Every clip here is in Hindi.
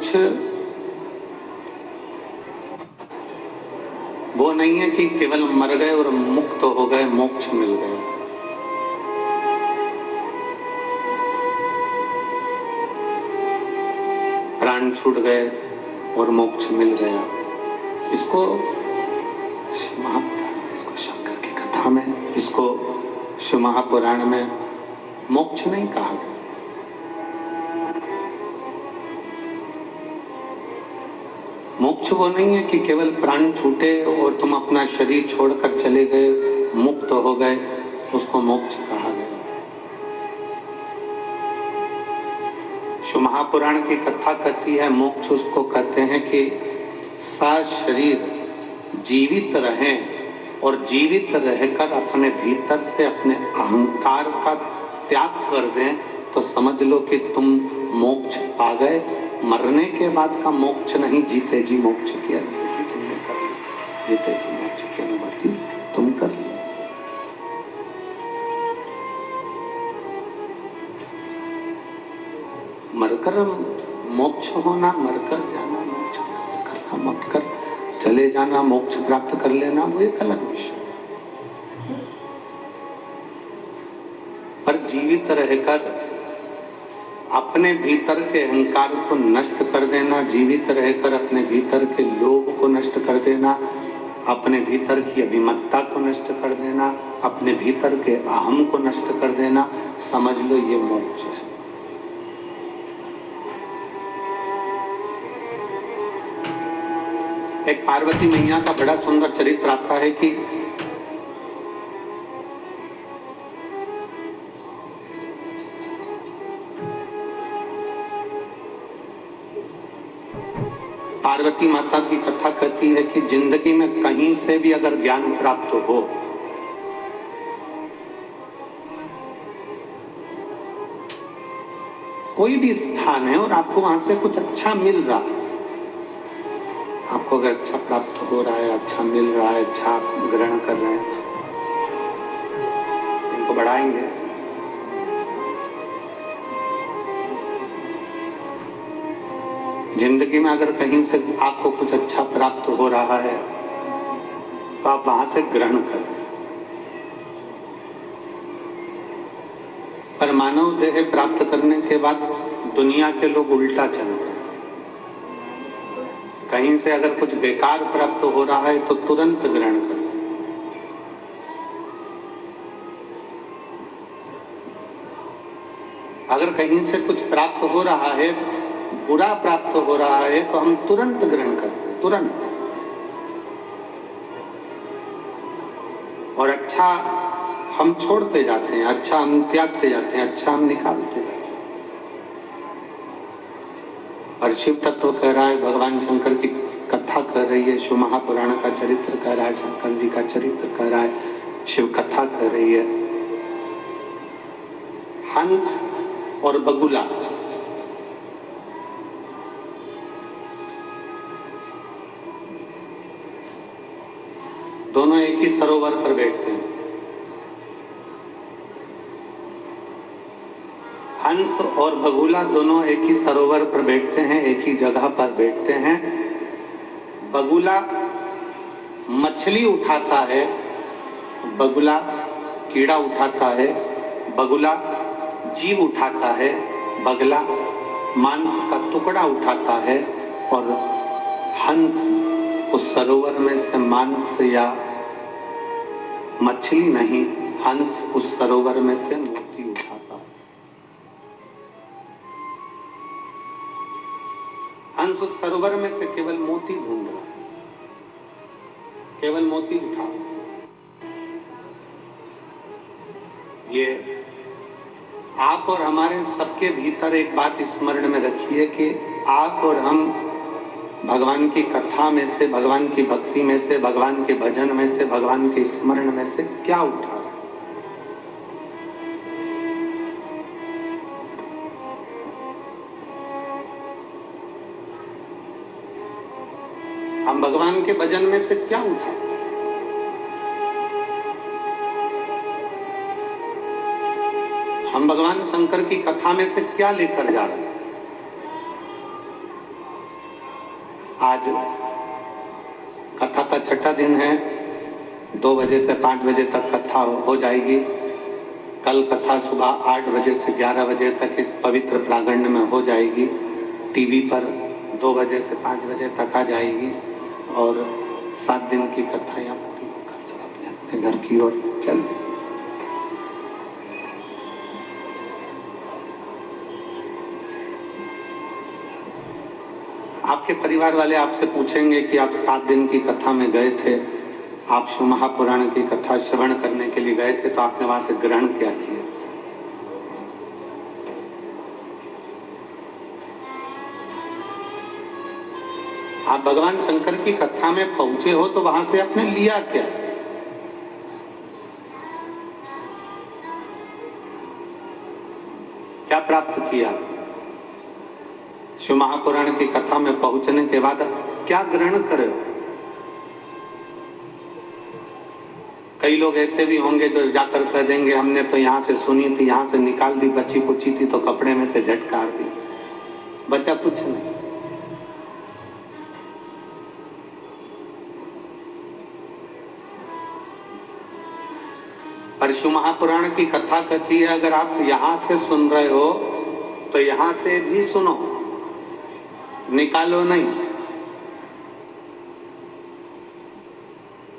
मोक्ष वो नहीं है कि केवल मर गए और मुक्त हो गए, मोक्ष मिल गया। प्राण छूट गए और मोक्ष मिल गया। इसको शिव महापुराण में, इसको शंकर की कथा में, इसको शिव महापुराण में मोक्ष नहीं कहा गया। मोक्ष वो नहीं है कि केवल प्राण छूटे और तुम अपना शरीर छोड़कर चले गए, मुक्त हो गए, उसको मोक्ष कहा गया। शिव महापुराण की कथा कहती है मोक्ष उसको कहते हैं कि शरीर जीवित रहें और जीवित रहकर अपने भीतर से अपने अहंकार का त्याग कर दें तो समझ लो कि तुम मोक्ष पा गए। मरने के बाद का मोक्ष नहीं, जीते जी मोक्ष की अनुभूति तुमने कर ली, जीते जी मोक्ष की अनुभूति तुम कर ली। मरकर मोक्ष होना, मरकर जाना, मोक्ष प्राप्त करना, मरकर चले जाना, मोक्ष प्राप्त कर लेना, वो एक अलग विषय। पर जीवित रहकर अपने भीतर के अहंकार को नष्ट कर देना, जीवित रहकर अपने भीतर के लोभ को नष्ट कर देना, अपने भीतर की अभिमत्ता को नष्ट कर देना, अपने भीतर के अहम को नष्ट कर देना, समझ लो ये मोक्ष है। एक पार्वती मैया का बड़ा सुंदर चरित्र आता है कि पार्वती माता की कथा कहती है कि जिंदगी में कहीं से भी अगर ज्ञान प्राप्त हो, कोई भी स्थान है और आपको वहां से कुछ अच्छा मिल रहा है, आपको अगर अच्छा प्राप्त हो रहा है, अच्छा मिल रहा है, अच्छा आप ग्रहण कर रहे हैं, इनको बढ़ाएंगे। जिंदगी में अगर कहीं से आपको कुछ अच्छा प्राप्त हो रहा है तो आप वहां से ग्रहण करें। पर मानव देह प्राप्त करने के बाद दुनिया के लोग उल्टा चलते हैं। कहीं से अगर कुछ बेकार प्राप्त हो रहा है तो तुरंत ग्रहण करें। अगर कहीं से कुछ प्राप्त हो रहा है, बुरा प्राप्त हो रहा है, तो हम तुरंत ग्रहण करते हैं, तुरंत। और अच्छा हम छोड़ते जाते हैं, अच्छा हम त्यागते जाते हैं, अच्छा हम निकालते जाते हैं। और शिव तत्व कह रहा है, भगवान शंकर की कथा कह रही है, शिव महापुराण का चरित्र कह रहा है, शंकर जी का चरित्र कह रहा है, शिव कथा कह रही है। हंस और बगुला दोनों एक ही सरोवर पर बैठते हैं। हंस और बगुला दोनों एक ही सरोवर पर बैठते हैं, एक ही जगह पर बैठते हैं। बगुला मछली उठाता है, बगुला कीड़ा उठाता है, बगुला जीव उठाता है, बगुला मांस का टुकड़ा उठाता है, और हंस उस सरोवर में से मांस या मछली नहीं, हंस उस सरोवर में से मोती उठाता है। हंस उस सरोवर में से केवल मोती ढूंढ रहा है, केवल मोती उठा। ये आप और हमारे सबके भीतर एक बात स्मरण में रखिए कि आप और हम भगवान की कथा में से, भगवान की भक्ति में से, भगवान के भजन में से, भगवान के स्मरण में से क्या उठा रहे हैं? हम भगवान के भजन में से क्या उठा रहे हैं? हम भगवान शंकर की कथा में से क्या लेकर जा रहे हैं? आज कथा का छठा दिन है। 2 बजे से 5 बजे तक कथा हो जाएगी। कल कथा सुबह 8 बजे से 11 बजे तक इस पवित्र प्रांगण में हो जाएगी। टीवी पर 2 बजे से 5 बजे तक आ जाएगी और 7 दिन की कथा यहाँ पूरी होकर सब अपने अपने घर की ओर चल। आपके परिवार वाले आपसे पूछेंगे कि आप 7 दिन की कथा में गए थे, आप शिव महापुराण की कथा श्रवण करने के लिए गए थे, तो आपने वहां से ग्रहण क्या किया? आप भगवान शंकर की कथा में पहुंचे हो तो वहां से आपने लिया क्या? क्या प्राप्त किया? शिव महापुराण की कथा में पहुंचने के बाद क्या ग्रहण करे? कई लोग ऐसे भी होंगे जो जाकर कह देंगे हमने तो यहाँ से सुनी थी, यहाँ से निकाल दी, बची कुची थी तो कपड़े में से झटकार दी, बचा कुछ नहीं। पर शिव महापुराण की कथा कहती है अगर आप यहां से सुन रहे हो तो यहां से भी सुनो, निकालो नहीं।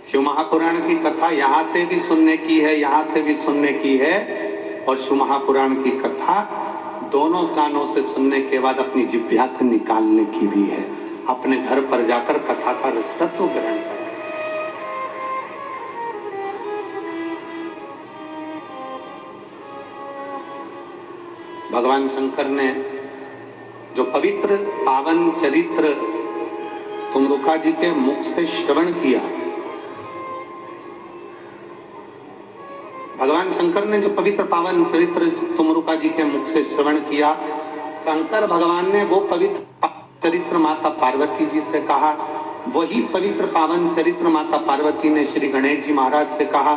शिव महापुराण की कथा यहां से भी सुनने की है, यहां से भी सुनने की है। और शिव महापुराण की कथा दोनों कानों से सुनने के बाद अपनी जिह्वा से निकालने की भी है। अपने घर पर जाकर कथा का रसतत्व ग्रहण करें। भगवान शंकर ने जो पवित्र पावन चरित्र तुमरुका जी के मुख से श्रवण किया, भगवान शंकर ने जो पवित्र पावन चरित्र तुमरुका जी के मुख से श्रवण किया, शंकर भगवान ने वो पवित्र चरित्र माता पार्वती जी से कहा। वही पवित्र पावन चरित्र माता पार्वती ने श्री गणेश जी महाराज से कहा।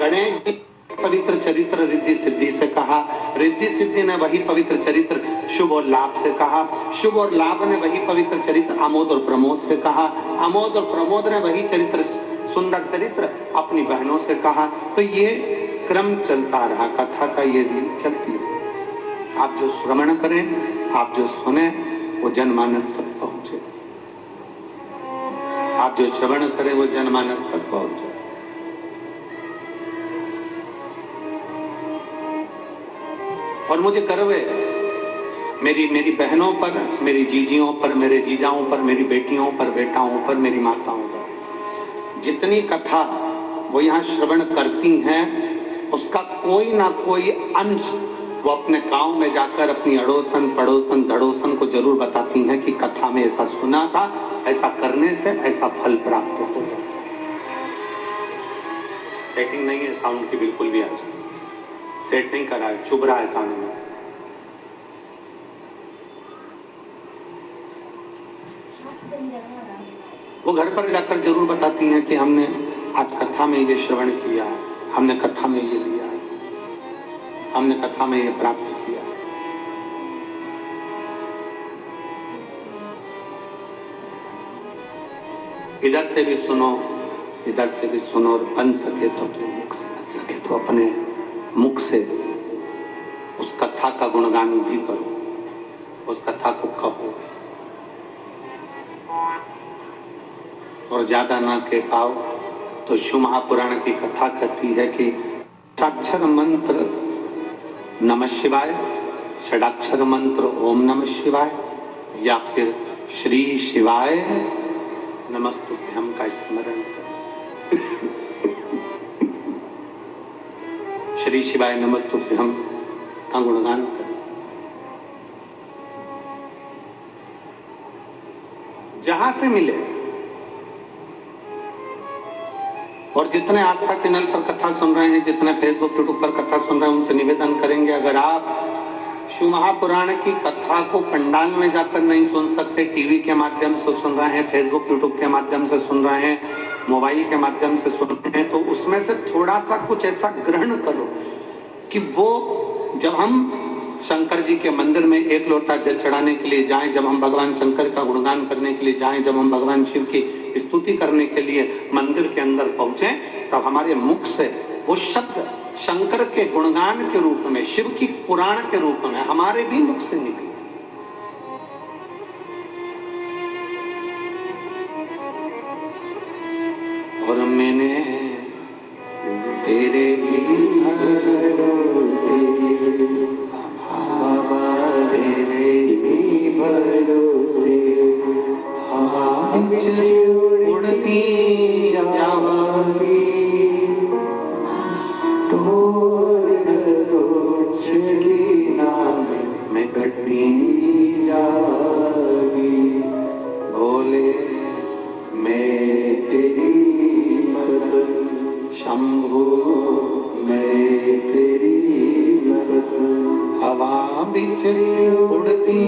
गणेश जी पवित्र चरित्र रिद्धि सिद्धि से कहा। रिद्धि सिद्धि ने वही पवित्र चरित्र शुभ और लाभ से कहा। शुभ और लाभ ने वही पवित्र चरित्र आमोद और प्रमोद से कहा। आमोद और प्रमोद ने वही चरित्र सुंदर चरित्र अपनी बहनों से कहा। तो ये क्रम चलता रहा, कथा का ये रील चलती रही। आप जो श्रवण करें, आप जो सुने, वो जनमानस तक पहुंचे। आप जो श्रवण करें वो जनमानस तक पहुंचे। और मुझे गर्व है मेरी बहनों पर, मेरी जीजियों पर, मेरे जीजाओं पर, मेरी बेटियों पर, बेटाओं पर, मेरी माताओं पर। जितनी कथा वो यहाँ श्रवण करती हैं, उसका कोई ना कोई अंश वो अपने गांव में जाकर अपनी अड़ोसन पड़ोसन धड़ोसन को जरूर बताती हैं कि कथा में ऐसा सुना था, ऐसा करने से ऐसा फल प्राप्त हो जाता। सेटिंग नहीं है साउंड की बिल्कुल भी, आज सेट नहीं कर रहा है, चुभ रहा है कानों में। वो घर पर जाकर जरूर बताती हैं कि हमने आज कथा में ये श्रवण किया, हमने कथा में ये लिया, हमने कथा में ये प्राप्त किया। इधर से भी सुनो, इधर से भी सुनो, और बन सके तो अपने मुख से, बन सके तो अपने मुख से उस कथा का गुणगान भी करो, उस कथा को कहो। और ज्यादा ना कह पाओ तो शिव महापुराण की कथा कहती है कि षडाक्षर मंत्र नमः शिवाय, षडाक्षर मंत्र ओम नमः शिवाय, या फिर श्री शिवाय नमस्तुभ्यम का स्मरण करो। श्री शिवाय नमस्तुभ्यम का गुणगान करो। जहां से मिले। और जितने आस्था चैनल पर कथा सुन रहे हैं, जितने फेसबुक यूट्यूब पर कथा सुन रहे हैं, उनसे निवेदन करेंगे, अगर आप शिव महापुराण की कथा को पंडाल में जाकर नहीं सुन सकते, टीवी के माध्यम से सुन रहे हैं, फेसबुक यूट्यूब के माध्यम से सुन रहे हैं, मोबाइल के माध्यम से सुन रहे हैं, तो उसमें से थोड़ा सा कुछ ऐसा ग्रहण करो कि वो जब हम शंकर जी के मंदिर में एक लोटा जल चढ़ाने के लिए जाएं, जब हम भगवान शंकर का गुणगान करने के लिए जाएं, जब हम भगवान शिव की स्तुति करने के लिए मंदिर के अंदर पहुंचे, तब हमारे मुख से वो शब्द शंकर के गुणगान के रूप में, शिव की पुराण के रूप में हमारे भी मुख से निकले। और मैंने तेरे भरोसे बाबा, तेरे भरोसे हवा बिच उड़ती जावांगी, मैं कटी जावांगी, भोले मैं तेरी मदद, शंभो मैं तेरी मदद, हवा बिच उड़ती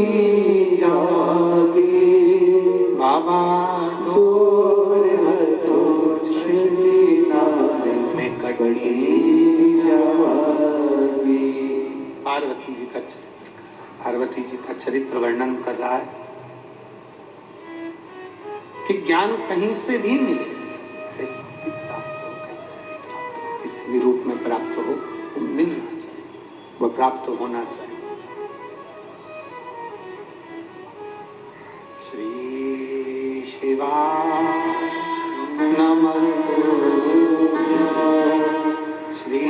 जावांगी, बाबा डोर तो छीना, मैं कटी जावांगी। पार्वती जी का चरित्र, पार्वती जी का चरित्र वर्णन कर रहा है कि ज्ञान कहीं से भी मिले, कैसे भी प्राप्त हो, कैसे भी प्राप्त हो, किसी भी रूप में प्राप्त हो, वो मिलना चाहिए, वो प्राप्त होना चाहिए। श्री शिवाय नमस्तुभ्यं, श्री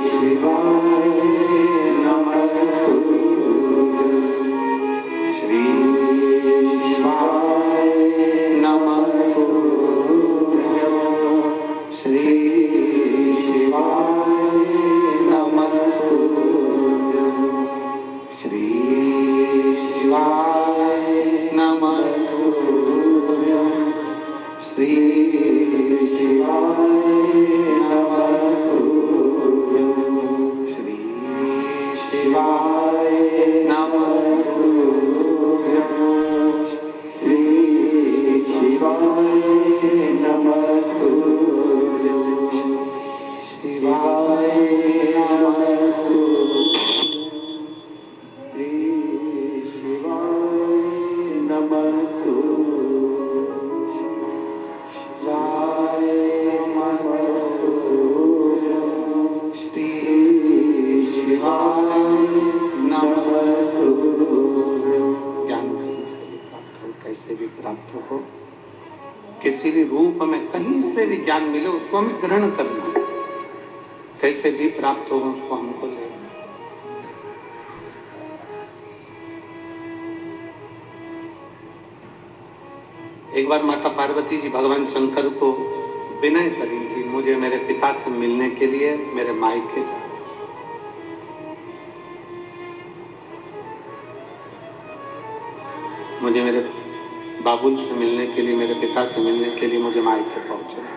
शिवाय नमस्तुभ्यं, श्री शिवाय नमस्तुभ्यं, श्री शिवाय नमस्तुभ्यं, श्री शिवाय नमस्तुभ्यं, श्री शिवाय नमस्तुभ्यं, श्री शिवाय नमस्तुभ्यं, श्री शिवाय नमस्तुभ्यं, शिवाय नमस्तुभ्यं, श्री शिवाय नमस्तुभ्यं, शिवाय नमस्तुभ्यं, श्री शिवाय नमस्तुभ्यं। ज्ञान कहीं से भी प्राप्त हो, कैसे भी प्राप्त हो, किसी भी रूप में कहीं से भी ज्ञान मिले उसको हमें ग्रहण करना है, कैसे भी प्राप्त हो उसको हमको लेना। एक बार माता पार्वती जी भगवान शंकर को विनय करी थी, मुझे मेरे पिता से मिलने के लिए मेरे मायके जाना, मुझे मेरे बाबुल से मिलने के लिए, मेरे पिता से मिलने के लिए मुझे मायके पहुंचना,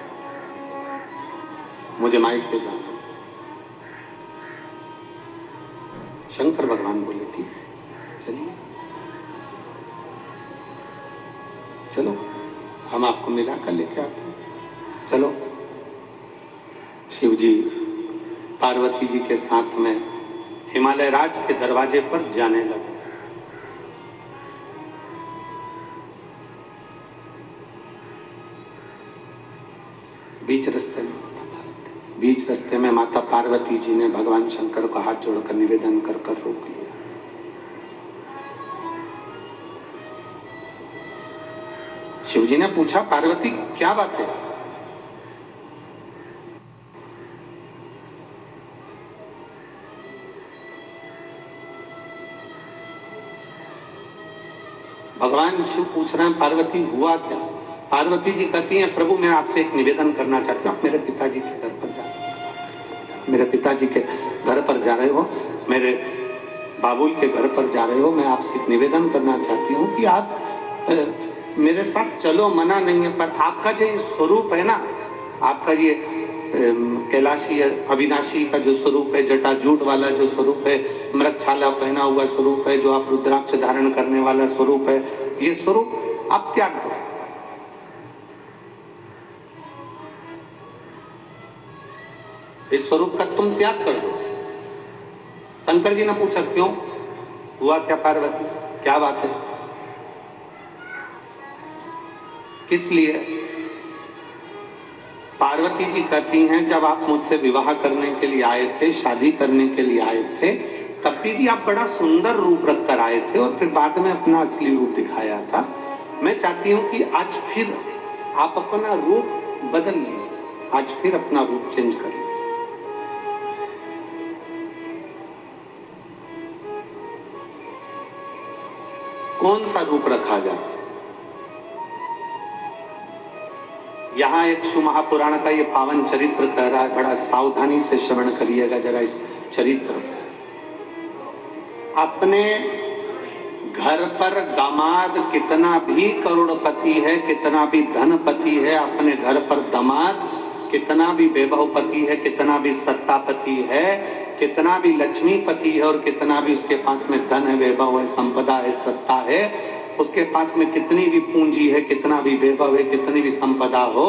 मुझे मायके जाना। शंकर भगवान बोले ठीक है चलिए, चलो हम आपको मिला कर लेके आते हैं, चलो। शिव जी पार्वती जी के साथ में हिमालय राज के दरवाजे पर जाने लगे। बीच रास्ते में माता पार्वती जी ने भगवान शंकर को हाथ जोड़कर निवेदन कर कर रोक लिया। शिव जी ने पूछा पार्वती क्या बात है? भगवान शिव पूछ रहे हैं पार्वती हुआ क्या? पार्वती जी कहती हैं प्रभु मैं आपसे एक निवेदन करना चाहती हूँ, आप मेरे पिताजी के घर पर जा रहे हो, मेरे पिताजी के घर पर जा रहे हो, मेरे बाबुल के घर पर जा रहे हो, मैं आपसे एक निवेदन करना चाहती हूँ कि आप मेरे साथ चलो, मना नहीं है, पर आपका जो स्वरूप है ना, आपका ये कैलाशी अविनाशी का जो स्वरूप है, जटाजूट वाला जो स्वरूप है, मृगछाला पहना हुआ स्वरूप है, जो आप रुद्राक्ष धारण करने वाला स्वरूप है, ये स्वरूप आप त्याग दो। इस स्वरूप का तुम त्याग कर दो। शंकर जी ने पूछा क्यों हुआ क्या पार्वती, क्या बात है, किस लिए? पार्वती जी कहती हैं जब आप मुझसे विवाह करने के लिए आए थे, शादी करने के लिए आए थे, तब भी आप बड़ा सुंदर रूप रख कर आए थे और फिर बाद में अपना असली रूप दिखाया था। मैं चाहती हूं कि आज फिर आप अपना रूप बदल लीजिए, आज फिर अपना रूप चेंज कर लीजिए। कौन सा रूप रखा जाए? यहां एक शिव महापुराण का ये पावन चरित्र कह रहा है, बड़ा सावधानी से श्रवण करिएगा जरा इस चरित्र। अपने घर पर दामाद कितना भी करोड़पति है, कितना भी धनपति है, अपने घर पर दामाद कितना भी वैभवपति है, कितना भी सत्तापति है, कितना भी लक्ष्मीपति है और कितना भी उसके पास में धन है, वैभव है, संपदा है, सत्ता है, उसके पास में कितनी भी पूंजी है, कितना भी वैभव है, कितनी भी संपदा हो,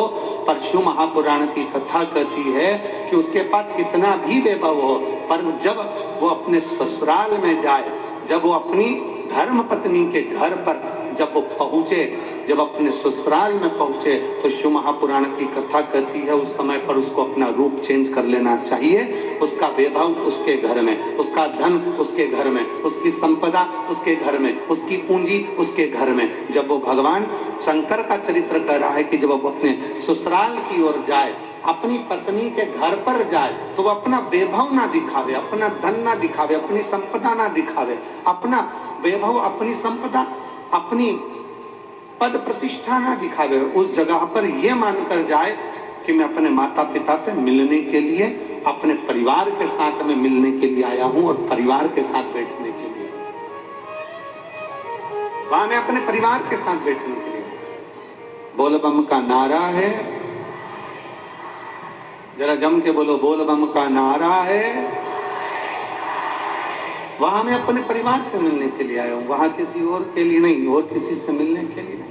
पर शिव महापुराण की कथा कहती है कि उसके पास कितना भी वैभव हो, पर जब वो अपने ससुराल में जाए, जब वो अपनी धर्म पत्नी के घर पर जब वो पहुंचे, जब अपने ससुराल में पहुंचे, तो शिव महापुराण की कथा कहती है उस समय पर उसको अपना रूप चेंज कर लेना चाहिए। उसका वैभव उसके घर में, उसका धन उसके घर में, उसकी संपदा उसके घर में, उसकी पूंजी उसके घर में। जब वो भगवान शंकर का चरित्र कह रहा है कि जब वो अपने ससुराल की ओर जाए, अपनी पत्नी के घर पर जाए, तो वो अपना वैभव ना दिखावे, अपना धन ना दिखावे, अपनी संपदा ना दिखावे, अपना वैभव, अपनी संपदा, अपनी पद प्रतिष्ठा ना दिखावे। उस जगह पर यह मानकर जाए कि मैं अपने माता पिता से मिलने के लिए, अपने परिवार के साथ में मिलने के लिए आया हूं और परिवार के साथ बैठने के लिए, वहां मैं अपने परिवार के साथ बैठने के लिए। बोल बम का नारा है, जरा जम के बोलो, बोल बम का नारा है। वहां मैं अपने परिवार से मिलने के लिए आया हूं, वहां किसी और के लिए नहीं, और किसी से मिलने के लिए नहीं।